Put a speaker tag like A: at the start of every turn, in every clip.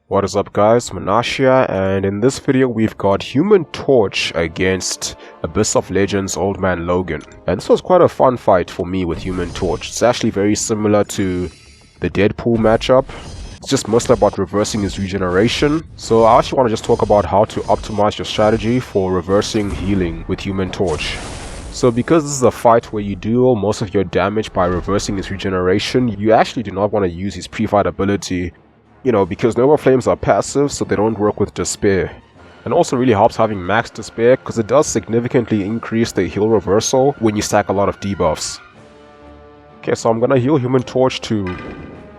A: What is up guys, Munash here, and in this video we've got Human Torch against Abyss of Legends Old Man Logan. And this was quite a fun fight for me with Human Torch. It's actually very similar to the Deadpool matchup. It's just mostly about reversing his regeneration. So I actually want to just talk about how to optimize your strategy for reversing healing with Human Torch. So because this is a fight where you deal most of your damage by reversing his regeneration, you actually do not want to use his pre-fight ability. You know, because Nova Flames are passive, so they don't work with Despair. And also really helps having max Despair, because it does significantly increase the heal reversal when you stack a lot of debuffs. Okay, so I'm gonna heal Human Torch to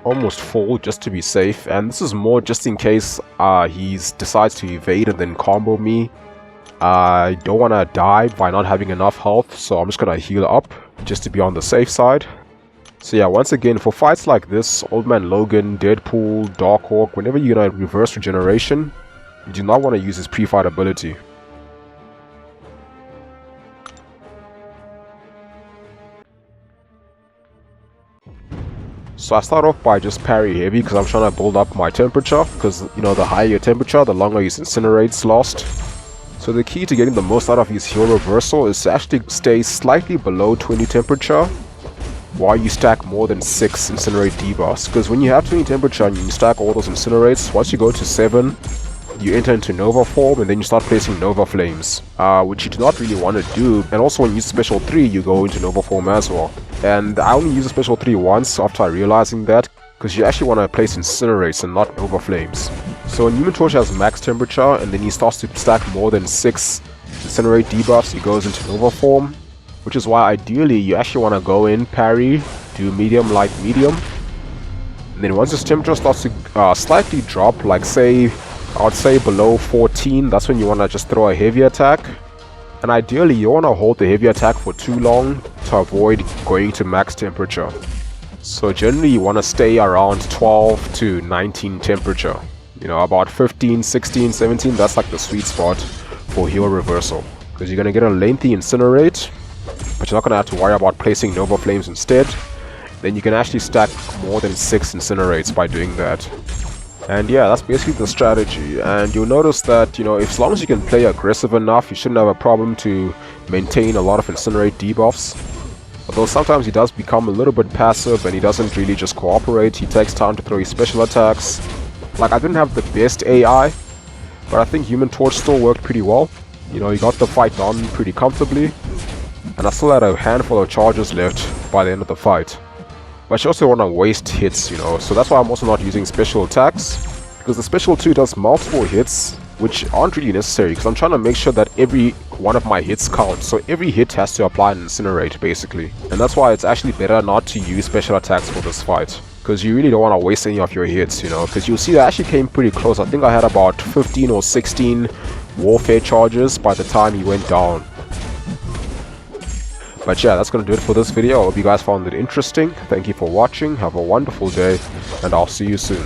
A: almost full just to be safe, and this is more just in case he decides to evade and then combo me. I don't want to die by not having enough health, so I'm just gonna heal up just to be on the safe side. So yeah, once again, for fights like this, Old Man Logan, Deadpool, Darkhawk, whenever you're gonna reverse regeneration, you do not want to use his pre-fight ability. So I start off by just parry heavy because I'm trying to build up my temperature, because you know, the higher your temperature, the longer his incinerates last. So the key to getting the most out of his heal reversal is to actually stay slightly below 20 temperature while you stack more than 6 incinerate debuffs, because when you have 20 temperature and you stack all those incinerates, once you go to 7 you enter into Nova form and then you start placing Nova Flames, which you do not really want to do. And also when you use special 3 you go into Nova form as well, and I only use a special 3 once after realizing that, because you actually want to place incinerates and not Nova Flames. So when Human Torch has max temperature and then he starts to stack more than 6 incinerate debuffs, he goes into Nova form. Which is why ideally you actually want to go in, parry, do medium, light, medium. And then once his temperature starts to slightly drop, like say, I would say below 14, that's when you want to just throw a heavy attack. And ideally you want to hold the heavy attack for too long to avoid going to max temperature. So generally you want to stay around 12 to 19 temperature. You know, about 15, 16, 17, that's like the sweet spot for heal reversal. Because you're going to get a lengthy incinerate, but you're not going to have to worry about placing Nova Flames instead. Then you can actually stack more than 6 incinerates by doing that. And yeah, that's basically the strategy. And you'll notice that, you know, as long as you can play aggressive enough, you shouldn't have a problem to maintain a lot of incinerate debuffs. Although sometimes he does become a little bit passive and he doesn't really just cooperate. He takes time to throw his special attacks. Like, I didn't have the best AI, but I think Human Torch still worked pretty well. You know, he got the fight done pretty comfortably. And I still had a handful of charges left by the end of the fight. But you also want to waste hits, you know, so that's why I'm also not using special attacks. Because the special 2 does multiple hits, which aren't really necessary, because I'm trying to make sure that every one of my hits counts. So every hit has to apply an incinerate, basically. And that's why it's actually better not to use special attacks for this fight. Because you really don't want to waste any of your hits, you know, because you'll see that I actually came pretty close. I think I had about 15 or 16 warfare charges by the time he went down. But yeah, that's going to do it for this video. I hope you guys found it interesting. Thank you for watching. Have a wonderful day, and I'll see you soon.